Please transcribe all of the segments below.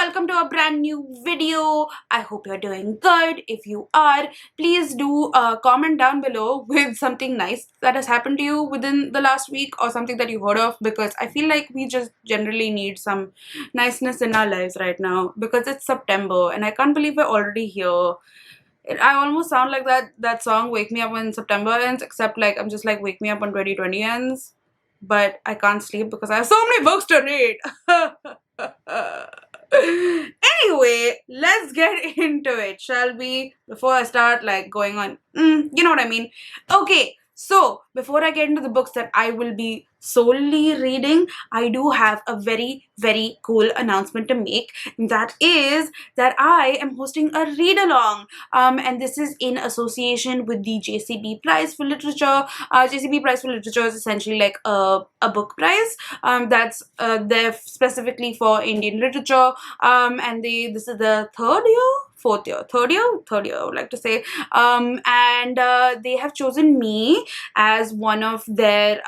welcome to a brand new video. I hope you're doing good. If you are, please do comment down below with something nice that has happened to you within the last week or something that you heard of, because I feel like we just generally need some niceness in our lives right now because it's September and I can't believe we're already here. I almost sound like that song Wake Me Up When September Ends, except like I'm just like wake me up when 2020 ends, but I can't sleep because I have so many books to read. Anyway, let's get into it, shall we? Before I start like going on, you know what I mean. Okay, so before I get into the books that I will be solely reading, I do have a very cool announcement to make. That is that I am hosting a read along, and this is in association with the JCB Prize for Literature. JCB Prize for Literature is essentially like a book prize that's there specifically for Indian literature, and this is the third year, I would like to say, and they have chosen me as one of their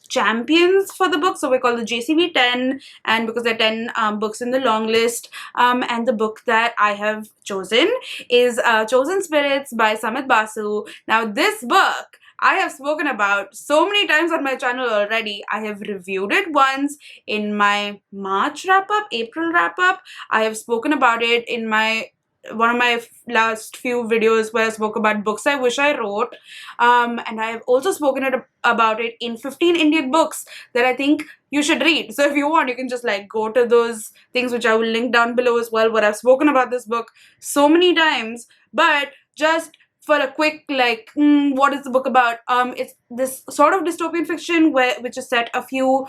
champions for the book. So we call the JCB 10, and because there are 10 books in the long list, and the book that I have chosen is Chosen Spirits by Samit Basu. Now this book I have spoken about so many times on my channel already. I have reviewed it once in my March wrap-up, April wrap-up. I have spoken about it in one of my last few videos where I spoke about books I wish I wrote, and I have also spoken about it in 15 Indian books that I think you should read. So if you want, you can just like go to those things which I will link down below as well, where I've spoken about this book so many times. But just for a quick like, what is the book about? It's this sort of dystopian fiction which is set a few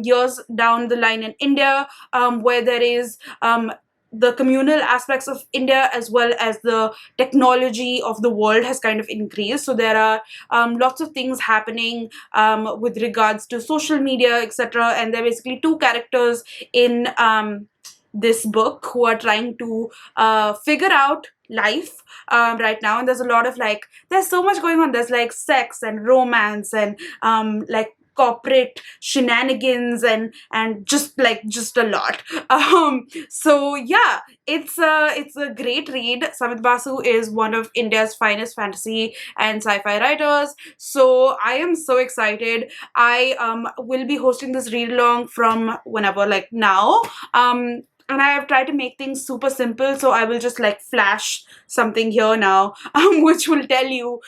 years down the line in India, where there is the communal aspects of India as well as the technology of the world has kind of increased. So there are lots of things happening with regards to social media, etc. And there are basically two characters in this book who are trying to figure out life right now, and there's a lot of like, there's so much going on. There's like sex and romance and like corporate shenanigans and just a lot. So yeah, it's a great read. Samit Basu is one of India's finest fantasy and sci-fi writers, so I am so excited. I will be hosting this read along from whenever, like now, and I have tried to make things super simple, so I will just like flash something here now, which will tell you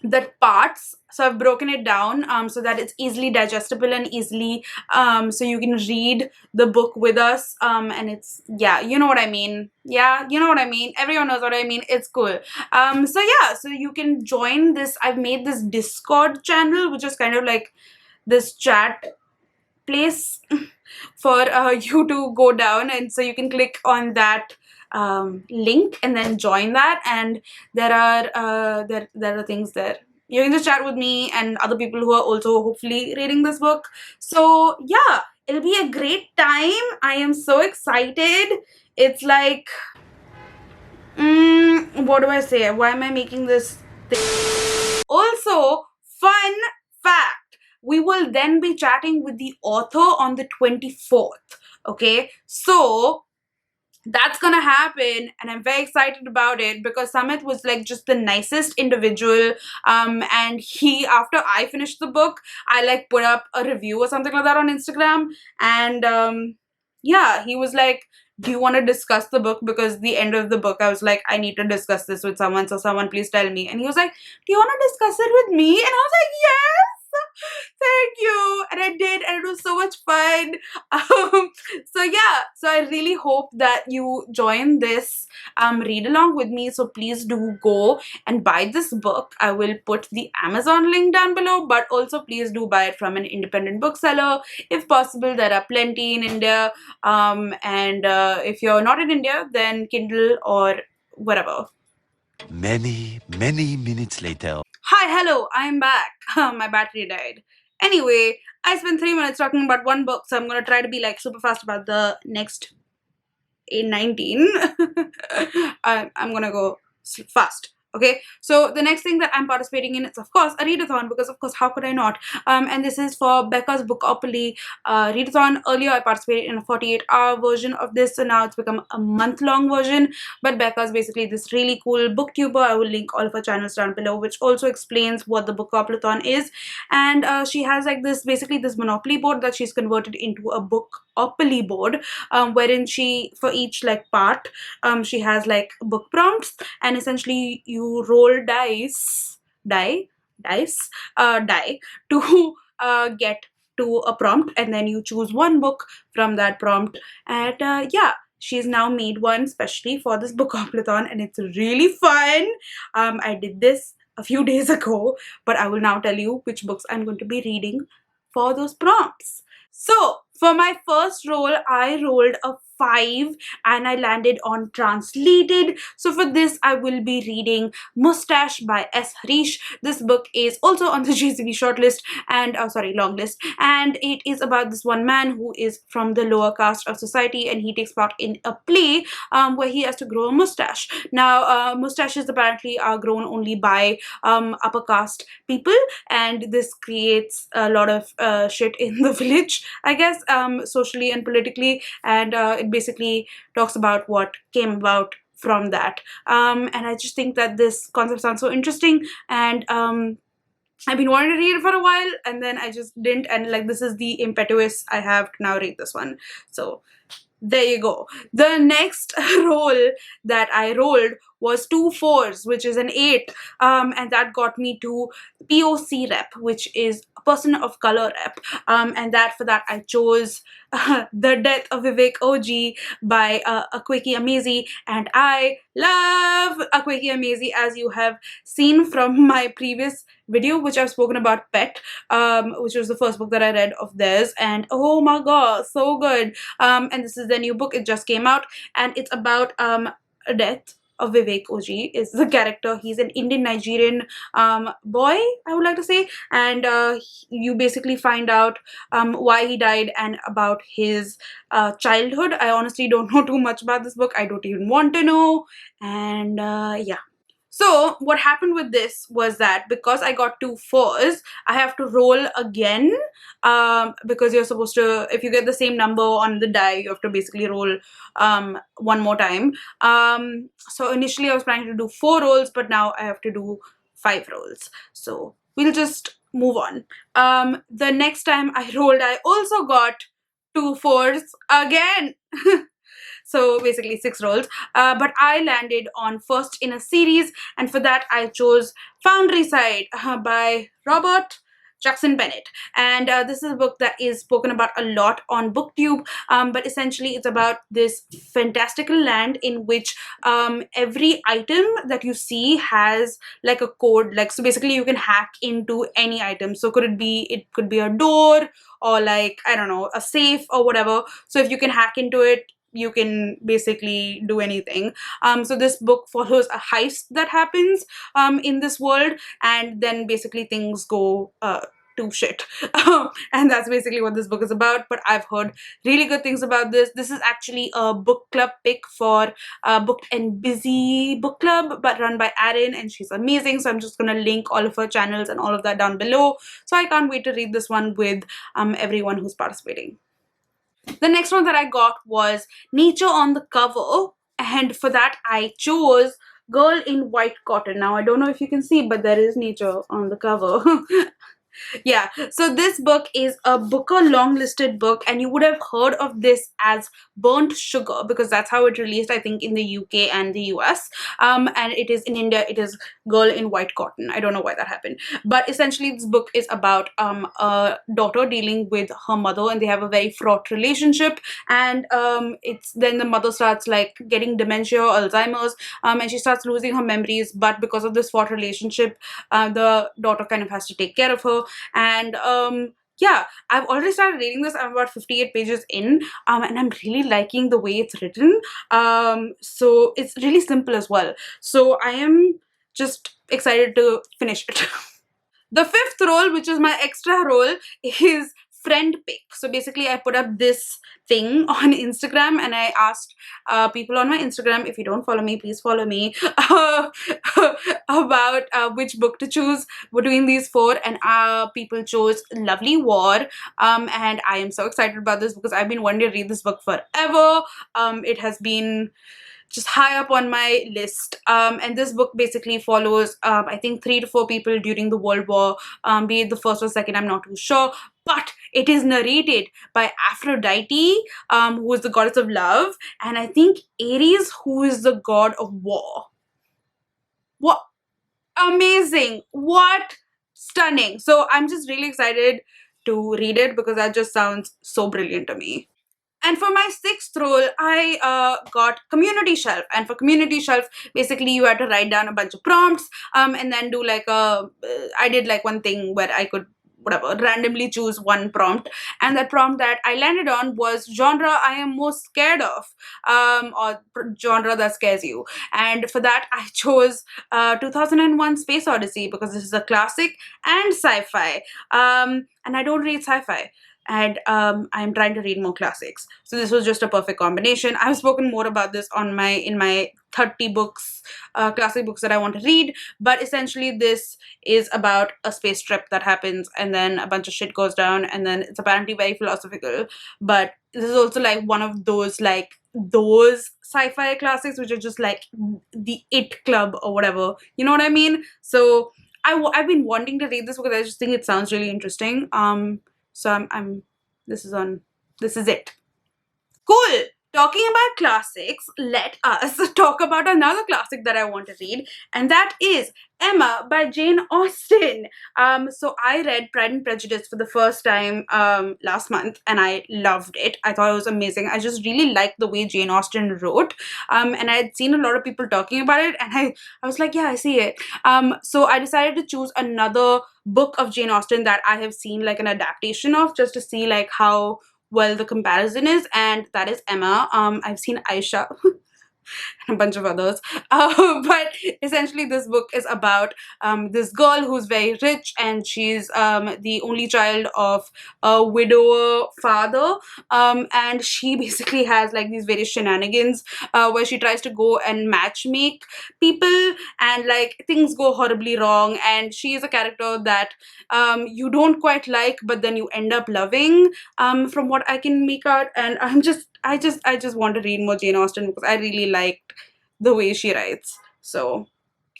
the parts. So I've broken it down so that it's easily digestible and easily so you can read the book with us, and it's, yeah, you know what I mean. Yeah, you know what I mean. Everyone knows what I mean. It's cool. So yeah, so you can join this. I've made this Discord channel, which is kind of like this chat place for you to go down, and so you can click on that link and then join that, and there are things there. You can just chat with me and other people who are also hopefully reading this book. So yeah, it'll be a great time. I am so excited. It's like, what do I say? Why am I making this thing? Also, fun fact, we will then be chatting with the author on the 24th. Okay, so that's gonna happen, and I'm very excited about it because Samit was like just the nicest individual, and he, after I finished the book, I like put up a review or something like that on Instagram, and yeah, he was like, do you want to discuss the book? Because the end of the book I was like, I need to discuss this with someone, so someone please tell me. And he was like, do you want to discuss it with me? And I was like, yes, thank you. And I did, and it was so much fun. So yeah, so I really hope that you join this read along with me. So please do go and buy this book. I will put the Amazon link down below, but also please do buy it from an independent bookseller if possible. There are plenty in India, and if you're not in India, then Kindle or whatever. Many minutes later. Hi, hello, I'm back. My battery died. Anyway, I spent 3 minutes talking about one book, so I'm gonna try to be like super fast about the next 19. I'm gonna go fast. Okay, so the next thing that I'm participating in is, of course, a readathon, because of course, how could I not? And this is for Beccas Bookopoly readathon. Earlier, I participated in a 48-hour version of this, so now it's become a month-long version. But Beccas basically this really cool booktuber. I will link all of her channels down below, which also explains what the Bookoplothon is. And she has like this basically this Monopoly board that she's converted into a Bookopoly board, wherein she, for each like part, she has like book prompts, and essentially you roll die to get to a prompt, and then you choose one book from that prompt. And yeah, she's now made one specially for this Bookoplothon, and it's really fun. I did this a few days ago, but I will now tell you which books I'm going to be reading for those prompts. So for my first roll, I rolled a 5 and I landed on translated. So for this, I will be reading Mustache by S. Harish. This book is also on the JCB shortlist and longlist, and it is about this one man who is from the lower caste of society, and he takes part in a play where he has to grow a mustache. Now, mustaches apparently are grown only by upper caste people, and this creates a lot of shit in the village, I guess, socially and politically, and it basically talks about what came about from that. And I just think that this concept sounds so interesting, and I've been wanting to read it for a while, and then I just didn't, and like this is the impetus I have to now read this one. So there you go. The next roll that I rolled was 2 4s, which is an 8, and that got me to POC rep, which is a person of color rep, and for that I chose The Death of Vivek OG by Akweki Amazi, and I love Akweki Amazi, as you have seen from my previous video, which I've spoken about Pet, which was the first book that I read of theirs, and oh my god, so good. And this is the new book, it just came out, and it's about a death of Vivek OG is the character. He's an Indian Nigerian boy, I would like to say, and you basically find out why he died and about his childhood. I honestly don't know too much about this book. I don't even want to know, and yeah. So what happened with this was that because I got 2 4s, I have to roll again, because you're supposed to, if you get the same number on the die, you have to basically roll one more time. So initially I was planning to do 4 rolls, but now I have to do 5 rolls. So we'll just move on. The next time I rolled, I also got 2 4s again. So basically 6 rolls, but I landed on first in a series, and for that I chose Foundry Side by Robert Jackson Bennett. And this is a book that is spoken about a lot on BookTube, but essentially it's about this fantastical land in which every item that you see has like a code, like, so basically you can hack into any item. So it could be a door, or like, I don't know, a safe or whatever. So if you can hack into it, you can basically do anything. So this book follows a heist that happens in this world, and then basically things go to shit. And that's basically what this book is about, but I've heard really good things about this. This is actually a book club pick for Booked and Busy book club, but run by Erin, and she's amazing. So I'm just gonna link all of her channels and all of that down below. So I can't wait to read this one with everyone who's participating. The next one that I got was Nature on the Cover, and for that I chose Girl in White Cotton. Now I don't know if you can see, but there is nature on the cover. Yeah, so this book is a Booker long-listed book, and you would have heard of this as Burnt Sugar because that's how it released, I think, in the UK and the US. And it is in India, it is Girl in White Cotton. I don't know why that happened. But essentially, this book is about a daughter dealing with her mother, and they have a very fraught relationship. And it's then the mother starts like getting dementia, Alzheimer's, and she starts losing her memories. But because of this fraught relationship, the daughter kind of has to take care of her. And yeah, I've already started reading this. I'm about 58 pages in, and I'm really liking the way it's written. So it's really simple as well. So I am just excited to finish it. The fifth role, which is my extra role, is friend pick. So basically I put up this thing on Instagram and I asked people on my Instagram, if you don't follow me, please follow me, about which book to choose between these four, and people chose Lovely War, and I am so excited about this because I've been wanting to read this book forever. It has been just high up on my list, and this book basically follows I think 3 to 4 people during the World War, be it the first or second, I'm not too sure, but it is narrated by Aphrodite, who is the goddess of love, and I think Ares, who is the god of war. What amazing, what stunning. So I'm just really excited to read it because that just sounds so brilliant to me. And for my 6th role, I got Community Shelf. And for Community Shelf, basically you had to write down a bunch of prompts, and then do like I did like one thing where I could randomly choose one prompt, and that prompt that I landed on was genre I am most scared of, or genre that scares you. And for that I chose 2001 Space Odyssey because this is a classic and sci-fi, and I don't read sci-fi, and I'm trying to read more classics, so this was just a perfect combination. I've spoken more about this in my 30 books, classic books that I want to read, but essentially this is about a space trip that happens and then a bunch of shit goes down, and then it's apparently very philosophical, but this is also like one of those sci-fi classics which are just like the It Club or whatever, you know what I mean? So I've been wanting to read this because I just think it sounds really interesting. So this is it. Cool. Talking about classics, let us talk about another classic that I want to read, and that is Emma by Jane Austen. So I read Pride and Prejudice for the first time last month, and I loved it. I thought it was amazing. I just really liked the way Jane Austen wrote, and I had seen a lot of people talking about it, and I was like, yeah, I see it. So I decided to choose another book of Jane Austen that I have seen like an adaptation of, just to see like how well the comparison is, and that is Emma. I've seen Aisha and a bunch of others, but essentially this book is about this girl who's very rich, and she's the only child of a widower father, and she basically has like these various shenanigans where she tries to go and match make people, and like things go horribly wrong, and she is a character that you don't quite like but then you end up loving, from what I can make out. And I just want to read more Jane Austen because I really liked the way she writes. So,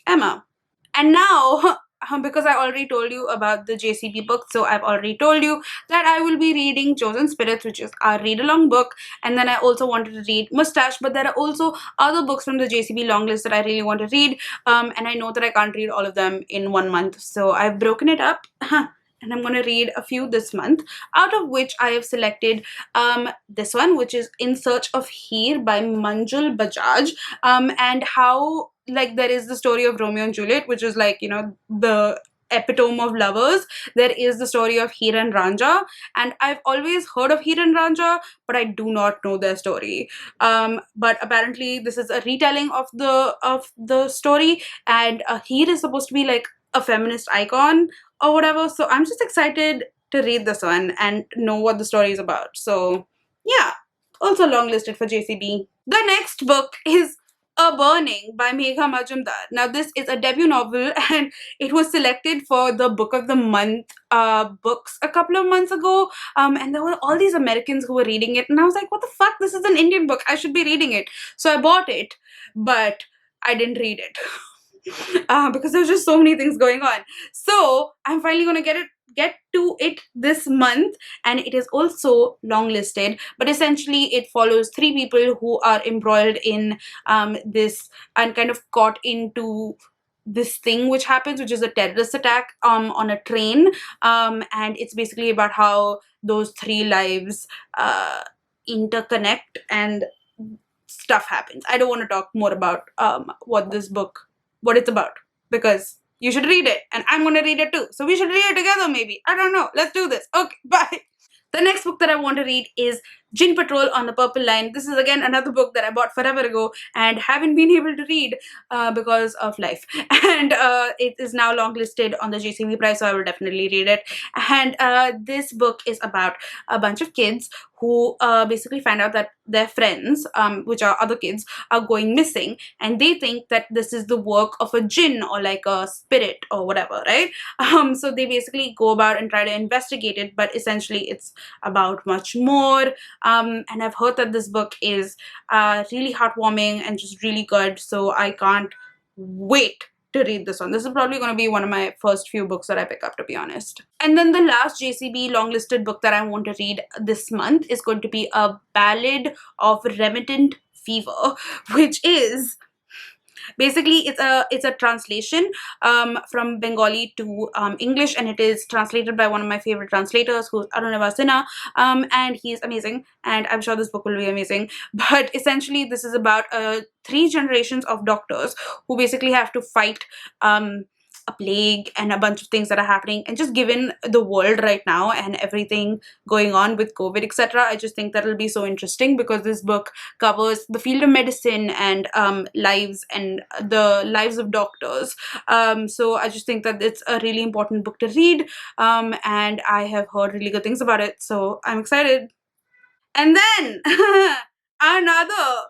Emma. And now, because I already told you about the JCB book, so I've already told you that I will be reading Chosen Spirits, which is our read-along book, and then I also wanted to read Mustache, but there are also other books from the JCB Longlist that I really want to read, and I know that I can't read all of them in 1 month, so I've broken it up. And I'm going to read a few this month, out of which I have selected this one, which is In Search of Heer by Manjul Bajaj, and how like there is the story of Romeo and Juliet, which is like, you know, the epitome of lovers. There is the story of Heer and Ranja, and I've always heard of Heer and Ranja, but I do not know their story. But apparently this is a retelling of the story, and Heer is supposed to be like a feminist icon or whatever, so I'm just excited to read this one and know what the story is about. So yeah, also longlisted for JCB. The next book is A Burning by Megha Majumdar. Now this is a debut novel, and it was selected for the Book of the Month books a couple of months ago, and there were all these Americans who were reading it, and I was like, what the fuck, this is an Indian book, I should be reading it. So I bought it, but I didn't read it. Because there's just so many things going on. So I'm finally gonna get to it this month, and it is also longlisted, but essentially it follows 3 people who are embroiled in this and kind of caught into this thing which happens, which is a terrorist attack on a train, and it's basically about how those 3 lives interconnect and stuff happens. I don't want to talk more about what it's about, because you should read it, and I'm going to read it too. So we should read it together maybe. I don't know. Let's do this. Okay, bye. The next book that I want to read is Gin Patrol on the Purple Line. This is again another book that I bought forever ago and haven't been able to read because of life. And it is now longlisted on the JCB Prize, so I will definitely read it. And this book is about a bunch of kids who basically find out that their friends, which are other kids, are going missing, and they think that this is the work of a jinn or like a spirit or whatever, right? So they basically go about and try to investigate it, but essentially it's about much more. And I've heard that this book is really heartwarming and just really good, so I can't wait to read this one. This is probably going to be one of my first few books that I pick up, to be honest. And then the last JCB longlisted book that I want to read this month is going to be A Ballad of Remittent Fever, which is basically it's a translation from Bengali to English, and it is translated by one of my favorite translators, who's Arunava Sinha, and he's amazing, and I'm sure this book will be amazing. But essentially this is about 3 generations of doctors who basically have to fight a plague and a bunch of things that are happening, and just given the world right now and everything going on with COVID, etc., I just think that it'll be so interesting, because this book covers the field of medicine and lives and the lives of doctors. So I just think that it's a really important book to read, and I have heard really good things about it, so I'm excited. And then another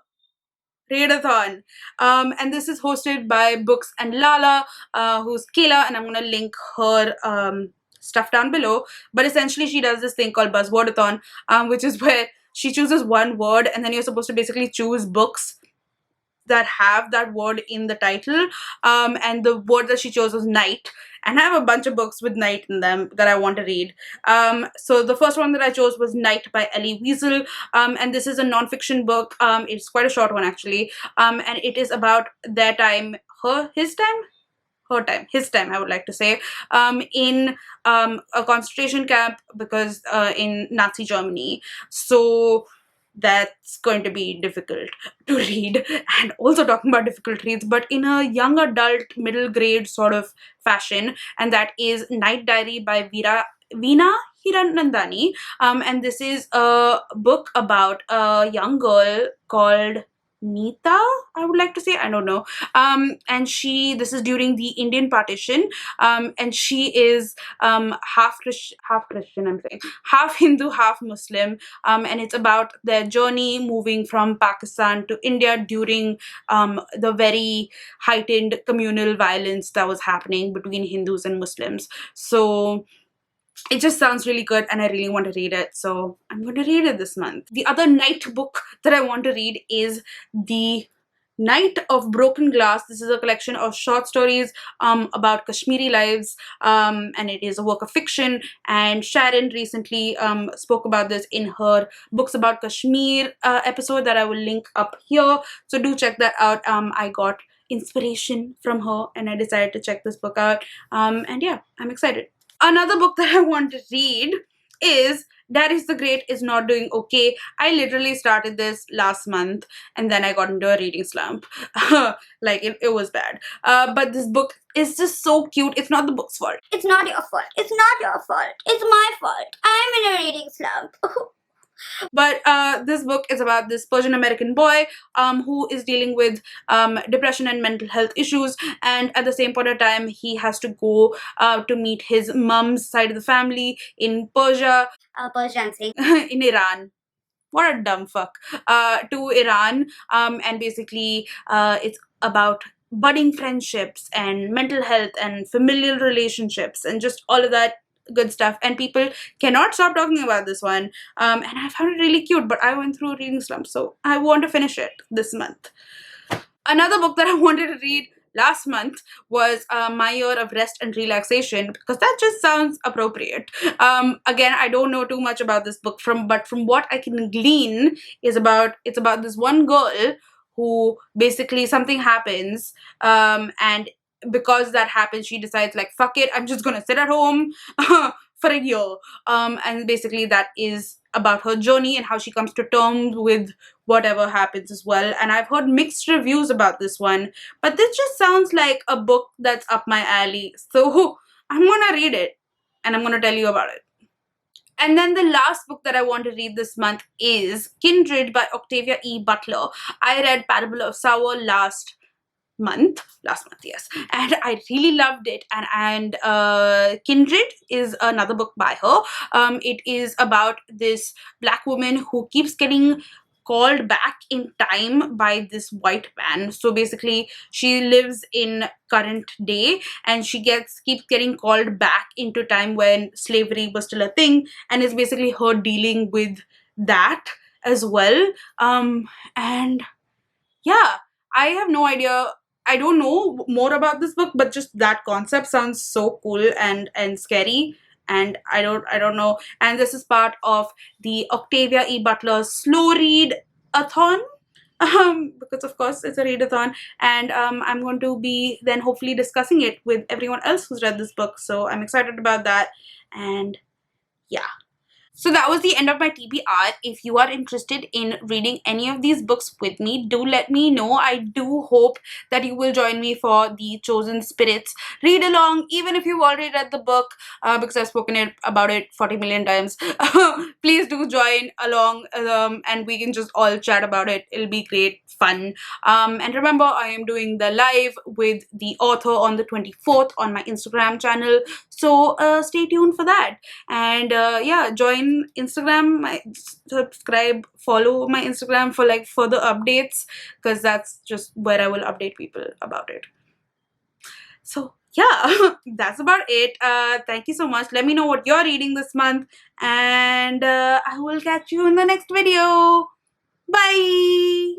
Readathon. And this is hosted by Books and Lala, who's Kayla, and I'm going to link her stuff down below. But essentially she does this thing called Buzzwordathon, which is where she chooses one word, and then you're supposed to basically choose books that have that word in the title, and the word that she chose was night, and I have a bunch of books with night in them that I want to read. So the first one that I chose was Night by Ellie Weasel, and this is a non-fiction book. It's quite a short one actually, and it is about their time, his time, I would like to say, in a concentration camp, because in Nazi Germany. So that's going to be difficult to read. And also talking about difficult reads, but in a young adult middle grade sort of fashion, and that is Night Diary by Veena Hiranandani. And this is a book about a young girl called Nita, I would like to say, I don't know. And this is during the Indian partition, and she is half Christian, I'm saying, half Hindu, half Muslim, and it's about their journey moving from Pakistan to India during the very heightened communal violence that was happening between Hindus and Muslims. So it just sounds really good, and I really want to read it, so I'm going to read it this month. The other night book that I want to read is The Night of Broken Glass. This is a collection of short stories about Kashmiri lives, and it is a work of fiction, and Sharon recently spoke about this in her Books About Kashmir episode that I will link up here, so do check that out. I got inspiration from her, and I decided to check this book out, and yeah, I'm excited. Another book that I want to read is Darius the Great Is Not Doing Okay. I literally started this last month, and then I got into a reading slump. Like, it was bad. But this book is just so cute. It's not the book's fault. It's not your fault. It's not your fault. It's my fault. I'm in a reading slump. But this book is about this Persian American boy who is dealing with depression and mental health issues, and at the same point of time he has to go to meet his mom's side of the family in Persia. Persian saying. In Iran. What a dumb fuck. To Iran, and basically it's about budding friendships and mental health and familial relationships and just all of that good stuff, and people cannot stop talking about this one, and I found it really cute, but I went through a reading slump, so I want to finish it this month. Another book that I wanted to read last month was My Year of Rest and Relaxation, because that just sounds appropriate. Again, I don't know too much about this book, but from what I can glean it's about this one girl who basically something happens, and because that happens she decides, like, fuck it, I'm just gonna sit at home for a year, and basically that is about her journey and how she comes to terms with whatever happens as well. And I've heard mixed reviews about this one, but this just sounds like a book that's up my alley, so I'm gonna read it and I'm gonna tell you about it. And then the last book that I want to read this month is Kindred by Octavia E. Butler. I read Parable of Sour last month, yes, and I really loved it. And Kindred is another book by her. It is about this black woman who keeps getting called back in time by this white man. So basically she lives in current day, and she keeps getting called back into time when slavery was still a thing, and it's basically her dealing with that as well. And yeah, I have no idea. I don't know more about this book, but just that concept sounds so cool and scary. And I don't know. And this is part of the Octavia E. Butler slow read athon. Because of course it's a readathon, and I'm going to be then hopefully discussing it with everyone else who's read this book. So I'm excited about that. And yeah. So that was the end of my TBR. If you are interested in reading any of these books with me, do let me know. I do hope that you will join me for the Chosen Spirits read along, even if you've already read the book, because I've spoken about it 40 million times. Please do join along, and we can just all chat about it. It'll be great fun. And remember, I am doing the live with the author on the 24th on my Instagram channel. So stay tuned for that. And yeah, join Instagram, subscribe, follow my Instagram for like further updates, because that's just where I will update people about it. So yeah, that's about it. Thank you so much. Let me know what you're reading this month, and I will catch you in the next video. Bye.